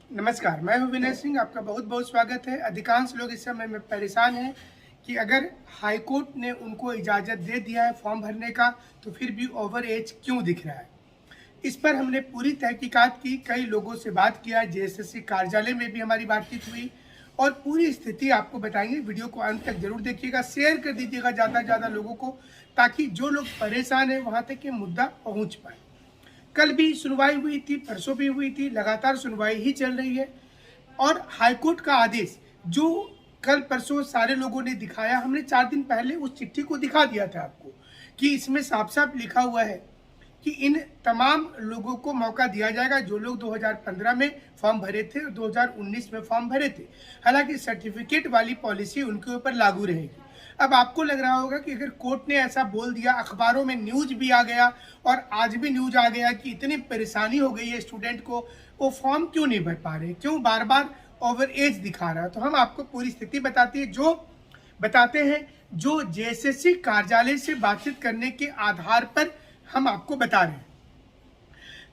नमस्कार, मैं हूं विनय सिंह। आपका बहुत बहुत स्वागत है। अधिकांश लोग इस समय में परेशान हैं कि अगर हाई कोर्ट ने उनको इजाज़त दे दिया है फॉर्म भरने का, तो फिर भी ओवर एज क्यों दिख रहा है। इस पर हमने पूरी तहकीकात की, कई लोगों से बात किया, जेएसएससी कार्यालय में भी हमारी बातचीत हुई और पूरी स्थिति आपको बताएंगे। वीडियो को अंत तक जरूर देखिएगा, शेयर कर दीजिएगा ज़्यादा से ज़्यादा लोगों को, ताकि जो लोग परेशान हैं वहाँ तक ये मुद्दा पहुँच पाए। कल भी सुनवाई हुई थी, परसों भी हुई थी, लगातार सुनवाई ही चल रही है। और हाईकोर्ट का आदेश जो कल परसों सारे लोगों ने दिखाया, हमने 4 दिन पहले उस चिट्ठी को दिखा दिया था आपको कि इसमें साफ साफ लिखा हुआ है कि इन तमाम लोगों को मौका दिया जाएगा जो लोग 2015 में फॉर्म भरे थे और 2019 में फॉर्म भरे थे। हालांकि सर्टिफिकेट वाली पॉलिसी उनके ऊपर लागू रहेगी। अब आपको लग रहा होगा कि अगर कोर्ट ने ऐसा बोल दिया, अखबारों में न्यूज भी आ गया और आज भी न्यूज आ गया कि इतनी परेशानी हो गई है स्टूडेंट को, वो फॉर्म क्यों नहीं भर पा रहे, क्यों बार बार ओवर एज दिखा रहा है। तो हम आपको पूरी स्थिति बताते हैं जो जेएसएससी कार्यालय से बातचीत करने के आधार पर हम आपको बता रहे हैं।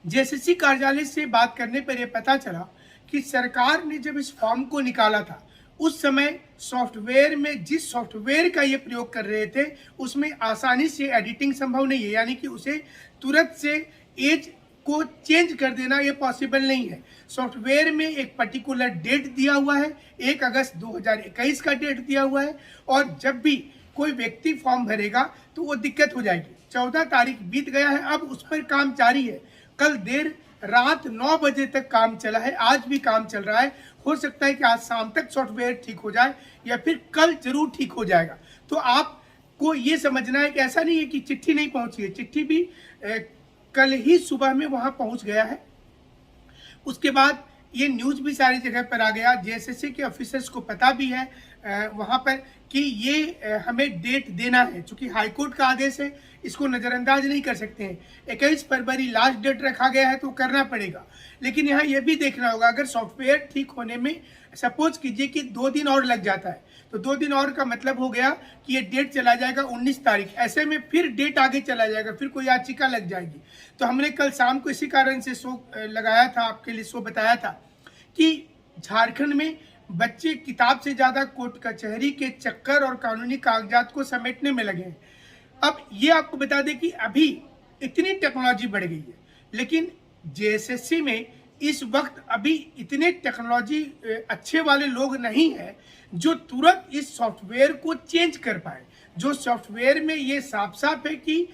जेएसएससी कार्यालय से बात करने पर यह पता चला कि सरकार ने जब इस फॉर्म को निकाला था, उस समय सॉफ्टवेयर में जिस सॉफ्टवेयर का ये प्रयोग कर रहे थे उसमें आसानी से एडिटिंग संभव नहीं है, यानी कि उसे तुरंत से एज को चेंज कर देना ये पॉसिबल नहीं है। सॉफ्टवेयर में एक पर्टिकुलर डेट दिया हुआ है, 1 अगस्त 2021 का डेट दिया हुआ है, और जब भी कोई व्यक्ति फॉर्म भरेगा तो वो दिक्कत हो जाएगी। 14 तारीख बीत गया है, अब उस पर काम जारी है। कल देर रात 9 बजे तक काम चला है, आज भी काम चल रहा है। हो सकता है कि आज शाम तक सॉफ्टवेयर ठीक हो जाए या फिर कल जरूर ठीक हो जाएगा। तो आपको ये समझना है कि ऐसा नहीं है कि चिट्ठी नहीं पहुंची है, चिट्ठी भी कल ही सुबह में वहां पहुंच गया है। उसके बाद ये न्यूज भी सारी जगह पर आ गया। जेएसएससी के ऑफिसर्स को पता भी है वहां पर कि ये हमें डेट देना है, क्योंकि हाईकोर्ट का आदेश है, इसको नज़रअंदाज नहीं कर सकते हैं। 21 फरवरी लास्ट डेट रखा गया है तो करना पड़ेगा। लेकिन यहाँ ये भी देखना होगा, अगर सॉफ्टवेयर ठीक होने में सपोज कीजिए कि 2 दिन और लग जाता है, तो 2 दिन और का मतलब हो गया कि ये डेट चला जाएगा 19 तारीख। ऐसे में फिर डेट आगे चला जाएगा, फिर कोई याचिका लग जाएगी। तो हमने कल शाम को इसी कारण से शो लगाया था, आपके लिए शो बताया था कि झारखंड में बच्चे किताब से ज़्यादा कोर्ट कचहरी के चक्कर और कानूनी कागजात को समेटने में लगे हैं। अब ये आपको बता दें कि अभी इतनी टेक्नोलॉजी बढ़ गई है, लेकिन जेएसएससी में इस वक्त अभी इतने टेक्नोलॉजी अच्छे वाले लोग नहीं हैं जो तुरंत इस सॉफ्टवेयर को चेंज कर पाए। जो सॉफ्टवेयर में ये साफ साफ है कि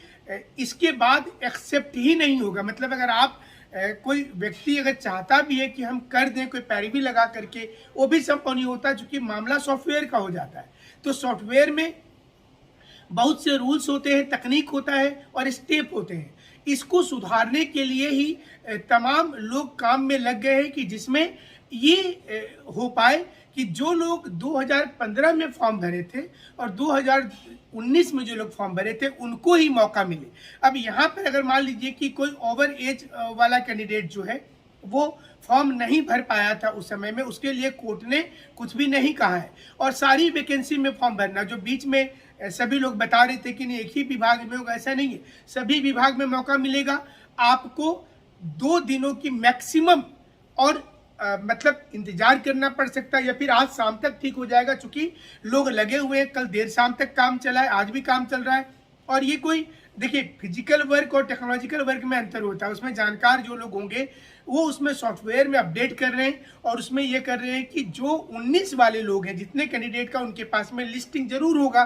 इसके बाद एक्सेप्ट ही नहीं होगा। मतलब अगर आप कोई व्यक्ति अगर चाहता भी है कि हम कर दें कोई पैरवी लगा करके, वो भी संभव नहीं होता, चूंकि मामला सॉफ्टवेयर का हो जाता है। तो सॉफ्टवेयर में बहुत से रूल्स होते हैं, तकनीक होता है और स्टेप होते हैं। इसको सुधारने के लिए ही तमाम लोग काम में लग गए हैं कि जिसमें ये हो पाए कि जो लोग 2015 में फॉर्म भरे थे और 2019 में जो लोग फॉर्म भरे थे उनको ही मौका मिले। अब यहाँ पर अगर मान लीजिए कि कोई ओवर एज वाला कैंडिडेट जो है वो फॉर्म नहीं भर पाया था उस समय में, उसके लिए कोर्ट ने कुछ भी नहीं कहा है। और सारी वैकेंसी में फॉर्म भरना, जो बीच में सभी लोग बता रहे थे कि नहीं एक ही विभाग में होगा, ऐसा नहीं है, सभी विभाग में मौका मिलेगा। आपको 2 दिनों की मैक्सिमम और मतलब इंतजार करना पड़ सकता है, या फिर आज शाम तक ठीक हो जाएगा, चूंकि लोग लगे हुए हैं। कल देर शाम तक काम चला है, आज भी काम चल रहा है। और ये कोई देखिए, फिजिकल वर्क और टेक्नोलॉजिकल वर्क में अंतर होता है। उसमें जानकार जो लोग होंगे वो उसमें सॉफ्टवेयर में अपडेट कर रहे हैं और उसमें ये कर रहे हैं कि जो 19 वाले लोग हैं, जितने कैंडिडेट का उनके पास में लिस्टिंग जरूर होगा,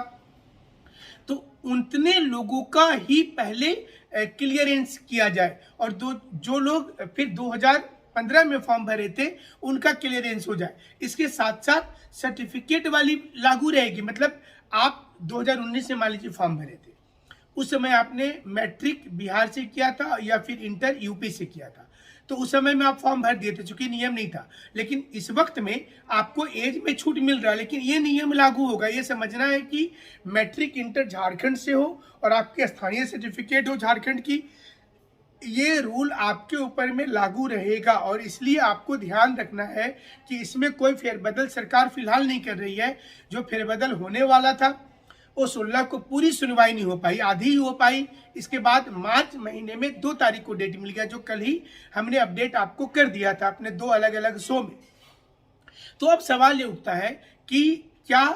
तो उतने लोगों का ही पहले क्लियरेंस किया जाए और जो लोग फिर 2015 में फॉर्म भरे थे उनका क्लियरेंस हो जाए। इसके साथ साथ सर्टिफिकेट वाली लागू रहेगी। मतलब आप 2019 में मान लीजिए फॉर्म भरे थे, उस समय आपने मैट्रिक बिहार से किया था या फिर इंटर यूपी से किया था, तो उस समय में आप फॉर्म भर दिए थे, चूंकि नियम नहीं था। लेकिन इस वक्त में आपको एज में छूट मिल रहा है, लेकिन ये नियम लागू होगा। ये समझना है कि मैट्रिक इंटर झारखंड से हो और आपके स्थानीय सर्टिफिकेट हो झारखंड की, ये रूल आपके ऊपर में लागू रहेगा। और इसलिए आपको ध्यान रखना है कि इसमें कोई फेरबदल सरकार फिलहाल नहीं कर रही है। जो फेरबदल होने वाला था वो 16 को पूरी सुनवाई नहीं हो पाई, आधी ही हो पाई। इसके बाद मार्च महीने में 2 तारीख को डेट मिल गया, जो कल ही हमने अपडेट आपको कर दिया था अपने 2 अलग अलग शो में। तो अब सवाल ये उठता है कि क्या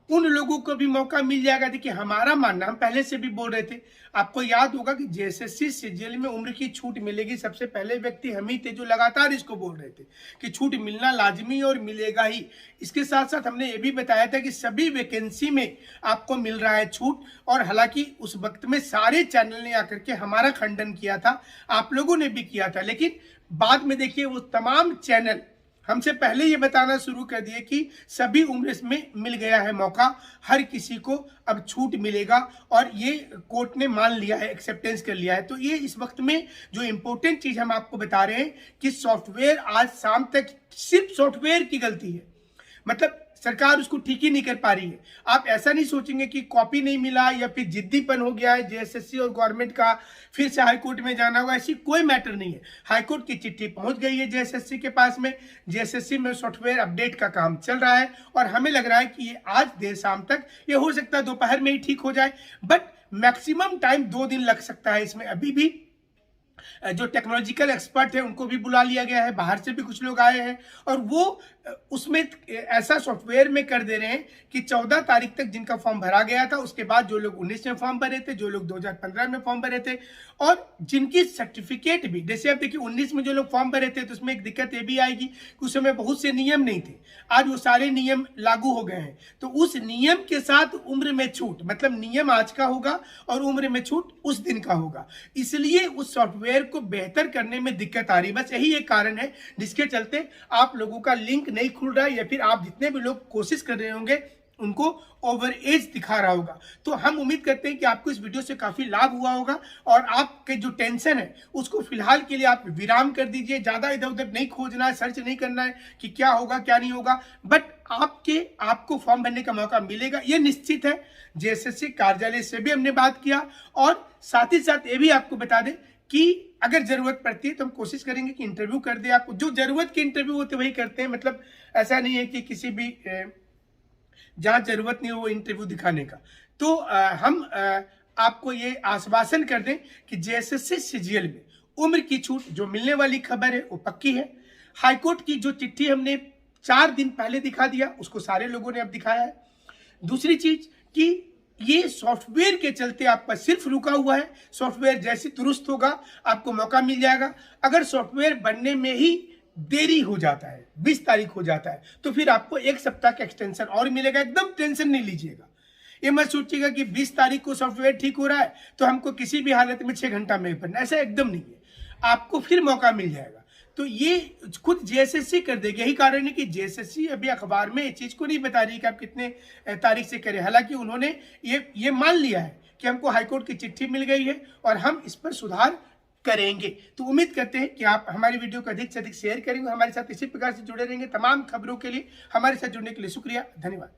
उन लोगों को भी मौका मिल जाएगा? देखिए, हमारा मानना, हम पहले से भी बोल रहे थे, आपको याद होगा कि जेएसएससी सीजीएल में उम्र की छूट मिलेगी, सबसे पहले व्यक्ति हम ही थे जो लगातार इसको बोल रहे थे कि छूट मिलना लाजमी और मिलेगा ही। इसके साथ साथ हमने ये भी बताया था कि सभी वैकेंसी में आपको मिल रहा है छूट, और हालांकि उस वक्त में सारे चैनल ने आकर के हमारा खंडन किया था, आप लोगों ने भी किया था, लेकिन बाद में देखिए वो तमाम चैनल हमसे पहले ये बताना शुरू कर दिए कि सभी उम्र में मिल गया है मौका, हर किसी को अब छूट मिलेगा, और ये कोर्ट ने मान लिया है, एक्सेप्टेंस कर लिया है। तो ये इस वक्त में जो इंपॉर्टेंट चीज हम आपको बता रहे हैं कि सॉफ्टवेयर आज शाम तक सिर्फ सॉफ्टवेयर की गलती है, मतलब सरकार उसको ठीक ही नहीं कर पा रही है। आप ऐसा नहीं सोचेंगे कि कॉपी नहीं मिला या फिर जिद्दीपन हो गया है जेएसएससी और गवर्नमेंट का, फिर से हाईकोर्ट में जाना होगा, ऐसी कोई मैटर नहीं है। हाईकोर्ट की चिट्ठी पहुंच गई है जेएसएससी के पास में, जेएसएससी में सॉफ्टवेयर अपडेट का काम चल रहा है, और हमें लग रहा है कि ये आज देर शाम तक, ये हो सकता है दोपहर में ही ठीक हो जाए, बट मैक्सिमम टाइम 2 दिन लग सकता है इसमें। अभी भी जो टेक्नोलॉजिकल एक्सपर्ट है उनको भी बुला लिया गया है, बाहर से भी कुछ लोग आए हैं, और वो उसमें ऐसा सॉफ्टवेयर में कर दे रहे हैं कि 14 तारीख तक जिनका फॉर्म भरा गया था, उसके बाद जो लोग 19 में फॉर्म भरे थे, जो लोग 2015 में फॉर्म भरे थे, और जिनकी सर्टिफिकेट भी, जैसे आप देखिए 19 में जो लोग फॉर्म भरे थे, तो उसमें एक दिक्कत ये भी आएगी कि उस समय बहुत से नियम नहीं थे, आज वो सारे नियम लागू हो गए हैं। तो उस नियम के साथ उम्र में छूट, मतलब नियम आज का होगा और उम्र में छूट उस दिन का होगा, इसलिए उस सॉफ्टवेयर को बेहतर करने में दिक्कत आ रही है। बस यही एक कारण है जिसके चलते आप लोगों का लिंक नहीं खुल रहा है, या फिर आप जितने भी लोग कोशिश कर रहे होंगे उनको ओवर एज दिखा रहा होगा। तो हम उम्मीद करते हैं कि आपको इस वीडियो से काफी लाभ हुआ होगा, और आपके जो टेंशन है उसको फिलहाल के लिए आप विराम कर दीजिए। ज्यादा इधर उधर नहीं खोजना है, सर्च नहीं करना है कि क्या होगा क्या नहीं होगा, बट आपको फॉर्म भरने का मौका मिलेगा, ये निश्चित है। जेएसएससी कार्यालय से भी हमने बात किया, और साथ ही साथ ये भी आपको बता दें कि अगर जरूरत पड़ती है तो हम कोशिश करेंगे कि इंटरव्यू कर दे आपको, जो जरूरत के इंटरव्यू होते वही करते हैं, मतलब ऐसा नहीं है कि किसी भी जहां जरूरत नहीं हो वो इंटरव्यू दिखाने का। तो हम आपको ये आश्वासन कर दें कि जेएसएससी सीजीएल में उम्र की छूट जो मिलने वाली खबर है वो पक्की है। हाईकोर्ट की जो चिट्ठी हमने 4 दिन पहले दिखा दिया, उसको सारे लोगों ने अब दिखाया है। दूसरी चीज कि ये सॉफ्टवेयर के चलते आपका सिर्फ रुका हुआ है, सॉफ्टवेयर जैसे दुरुस्त होगा आपको मौका मिल जाएगा। अगर सॉफ्टवेयर बनने में ही देरी हो जाता है, 20 तारीख हो जाता है, तो फिर आपको 1 सप्ताह का एक्सटेंशन और मिलेगा। एकदम टेंशन नहीं लीजिएगा, ये मत सोचिएगा कि 20 तारीख को सॉफ्टवेयर ठीक हो रहा है तो हमको किसी भी हालत में 6 घंटा में पढ़ना, ऐसा एकदम नहीं है, आपको फिर मौका मिल जाएगा। तो ये खुद जेएसएससी कर देगी। यही कारण है कि जेएसएससी अभी अखबार में इस चीज को नहीं बता रही कि आप कितने तारीख से करें, हालांकि उन्होंने ये मान लिया है कि हमको हाईकोर्ट की चिट्ठी मिल गई है और हम इस पर सुधार करेंगे। तो उम्मीद करते हैं कि आप हमारी वीडियो को अधिक से अधिक शेयर करेंगे, हमारे साथ इसी प्रकार से जुड़े रहेंगे। तमाम खबरों के लिए हमारे साथ जुड़ने के लिए शुक्रिया, धन्यवाद।